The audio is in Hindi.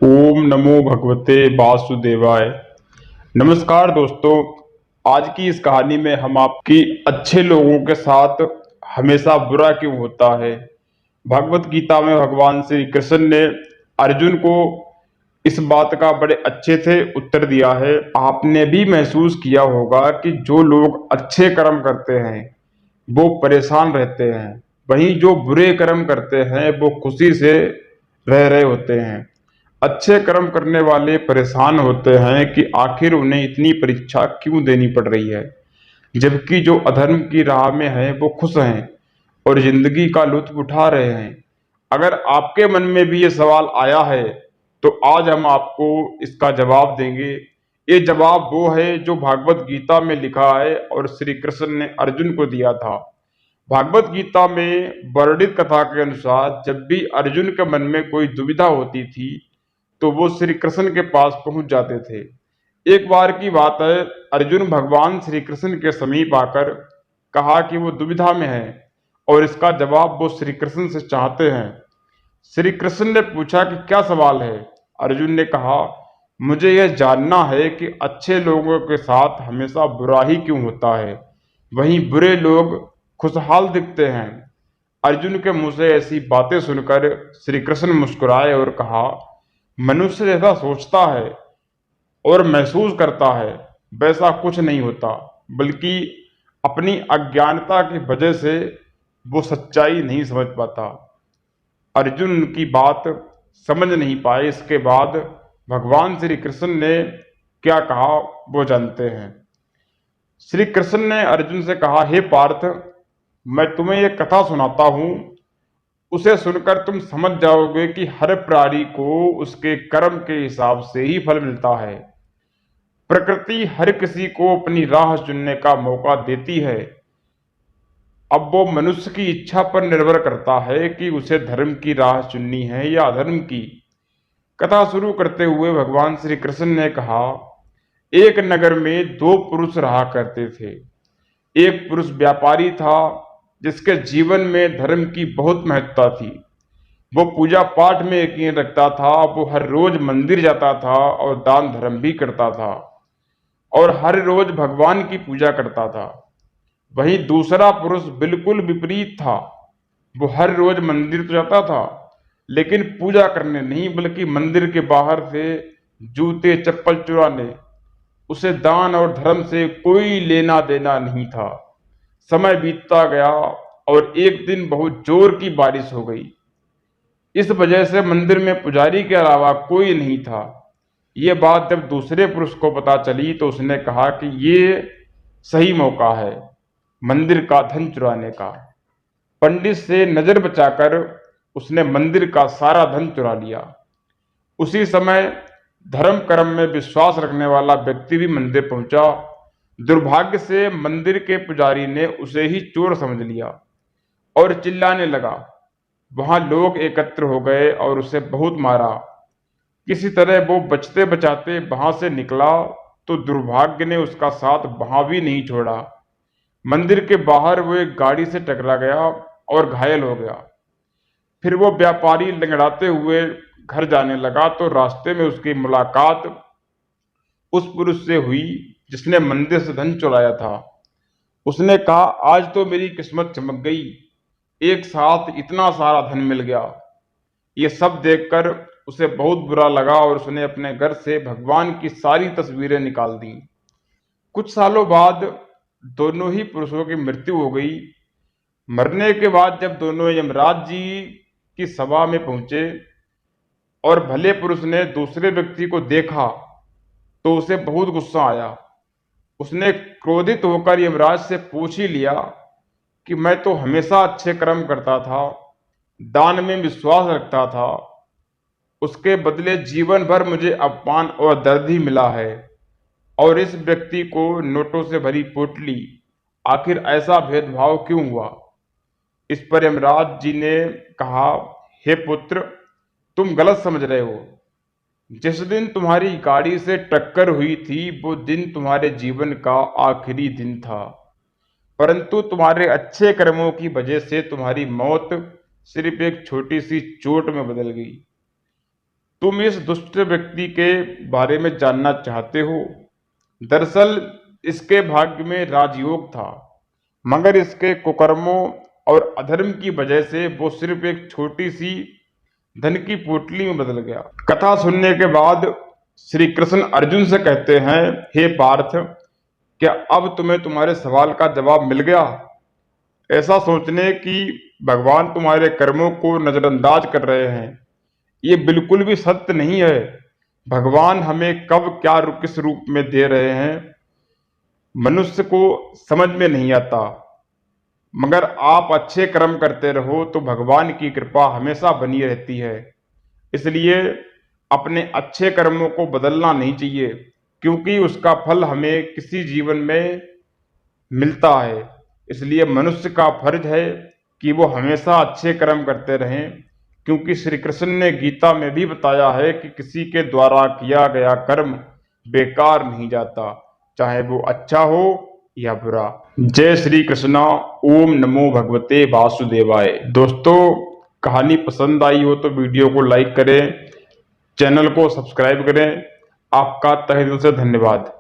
ओम नमो भगवते वासुदेवाय। नमस्कार दोस्तों, आज की इस कहानी में हम आपकी अच्छे लोगों के साथ हमेशा बुरा क्यों होता है। भगवत गीता में भगवान श्री कृष्ण ने अर्जुन को इस बात का बड़े अच्छे से उत्तर दिया है। आपने भी महसूस किया होगा कि जो लोग अच्छे कर्म करते हैं वो परेशान रहते हैं, वहीं जो बुरे कर्म करते हैं वो खुशी से रह रहे होते हैं। अच्छे कर्म करने वाले परेशान होते हैं कि आखिर उन्हें इतनी परीक्षा क्यों देनी पड़ रही है, जबकि जो अधर्म की राह में हैं वो खुश हैं और जिंदगी का लुत्फ उठा रहे हैं। अगर आपके मन में भी ये सवाल आया है तो आज हम आपको इसका जवाब देंगे। ये जवाब वो है जो भागवत गीता में लिखा है और श्री कृष्ण ने अर्जुन को दिया था। भागवत गीता में वर्णित कथा के अनुसार जब भी अर्जुन के मन में कोई दुविधा होती थी तो वो श्री कृष्ण के पास पहुंच जाते थे। एक बार की बात है, अर्जुन भगवान श्री कृष्ण के समीप आकर कहा कि वो दुविधा में है और इसका जवाब वो श्री कृष्ण से चाहते हैं। श्री कृष्ण ने पूछा कि क्या सवाल है। अर्जुन ने कहा, मुझे यह जानना है कि अच्छे लोगों के साथ हमेशा बुरा ही क्यों होता है, वहीं बुरे लोग खुशहाल दिखते हैं। अर्जुन के मुंह से ऐसी बातें सुनकर श्री कृष्ण मुस्कुराए और कहा, मनुष्य जैसा सोचता है और महसूस करता है वैसा कुछ नहीं होता, बल्कि अपनी अज्ञानता की वजह से वो सच्चाई नहीं समझ पाता। अर्जुन की बात समझ नहीं पाए। इसके बाद भगवान श्री कृष्ण ने क्या कहा वो जानते हैं। श्री कृष्ण ने अर्जुन से कहा, हे पार्थ, मैं तुम्हें यह कथा सुनाता हूं, उसे सुनकर तुम समझ जाओगे कि हर प्राणी को उसके कर्म के हिसाब से ही फल मिलता है। प्रकृति हर किसी को अपनी राह चुनने का मौका देती है। अब वो मनुष्य की इच्छा पर निर्भर करता है कि उसे धर्म की राह चुननी है या अधर्म की। कथा शुरू करते हुए भगवान श्री कृष्ण ने कहा, एक नगर में दो पुरुष रहा करते थे। एक पुरुष व्यापारी था जिसके जीवन में धर्म की बहुत महत्ता थी। वो पूजा पाठ में यकीन रखता था, वो हर रोज मंदिर जाता था और दान धर्म भी करता था और हर रोज भगवान की पूजा करता था। वहीं दूसरा पुरुष बिल्कुल विपरीत था। वो हर रोज मंदिर तो जाता था लेकिन पूजा करने नहीं, बल्कि मंदिर के बाहर से जूते चप्पल चुराने। उसे दान और धर्म से कोई लेना देना नहीं था। समय बीतता गया और एक दिन बहुत जोर की बारिश हो गई। इस वजह से मंदिर में पुजारी के अलावा कोई नहीं था। ये बात जब दूसरे पुरुष को पता चली तो उसने कहा कि ये सही मौका है मंदिर का धन चुराने का। पंडित से नजर बचाकर उसने मंदिर का सारा धन चुरा लिया। उसी समय धर्म कर्म में विश्वास रखने वाला व्यक्ति भी मंदिर पहुंचा। दुर्भाग्य से मंदिर के पुजारी ने उसे ही चोर समझ लिया और चिल्लाने लगा। वहां लोग एकत्र हो गए और उसे बहुत मारा। किसी तरह वो बचते बचाते वहां से निकला तो दुर्भाग्य ने उसका साथ वहां भी नहीं छोड़ा। मंदिर के बाहर वो एक गाड़ी से टकरा गया और घायल हो गया। फिर वो व्यापारी लंगड़ाते हुए घर जाने लगा तो रास्ते में उसकी मुलाकात उस पुरुष से हुई जिसने मंदिर से धन चुराया था। उसने कहा, आज तो मेरी किस्मत चमक गई, एक साथ इतना सारा धन मिल गया। ये सब देखकर उसे बहुत बुरा लगा और उसने अपने घर से भगवान की सारी तस्वीरें निकाल दी। कुछ सालों बाद दोनों ही पुरुषों की मृत्यु हो गई। मरने के बाद जब दोनों यमराज जी की सभा में पहुंचे और भले पुरुष ने दूसरे व्यक्ति को देखा तो उसे बहुत गुस्सा आया। उसने क्रोधित होकर यमराज से पूछ ही लिया कि मैं तो हमेशा अच्छे कर्म करता था, दान में विश्वास रखता था, उसके बदले जीवन भर मुझे अपमान और दर्द ही मिला है, और इस व्यक्ति को नोटों से भरी पोटली, आखिर ऐसा भेदभाव क्यों हुआ। इस पर यमराज जी ने कहा, हे पुत्र, तुम गलत समझ रहे हो। जिस दिन तुम्हारी गाड़ी से टक्कर हुई थी वो दिन तुम्हारे जीवन का आखिरी दिन था, परंतु तुम्हारे अच्छे कर्मों की वजह से तुम्हारी मौत सिर्फ एक छोटी सी चोट में बदल गई। तुम इस दुष्ट व्यक्ति के बारे में जानना चाहते हो। दरअसल इसके भाग्य में राजयोग था, मगर इसके कुकर्मों और अधर्म की वजह से वो सिर्फ एक छोटी सी धन की पोटली में बदल गया। कथा सुनने के बाद श्री कृष्ण अर्जुन से कहते हैं, हे पार्थ, क्या अब तुम्हें तुम्हारे सवाल का जवाब मिल गया? ऐसा सोचने कि भगवान तुम्हारे कर्मों को नजरअंदाज कर रहे हैं, ये बिल्कुल भी सत्य नहीं है। भगवान हमें कब क्या किस रूप में दे रहे हैं, मनुष्य को समझ में नहीं आता। मगर आप अच्छे कर्म करते रहो तो भगवान की कृपा हमेशा बनी रहती है। इसलिए अपने अच्छे कर्मों को बदलना नहीं चाहिए, क्योंकि उसका फल हमें किसी जीवन में मिलता है। इसलिए मनुष्य का फर्ज है कि वो हमेशा अच्छे कर्म करते रहें, क्योंकि श्री कृष्ण ने गीता में भी बताया है कि किसी के द्वारा किया गया कर्म बेकार नहीं जाता, चाहे वो अच्छा हो या बुरा। जय श्री कृष्णा। ओम नमो भगवते वासुदेवाय। दोस्तों, कहानी पसंद आई हो तो वीडियो को लाइक करें, चैनल को सब्सक्राइब करें। आपका तहे दिल से धन्यवाद।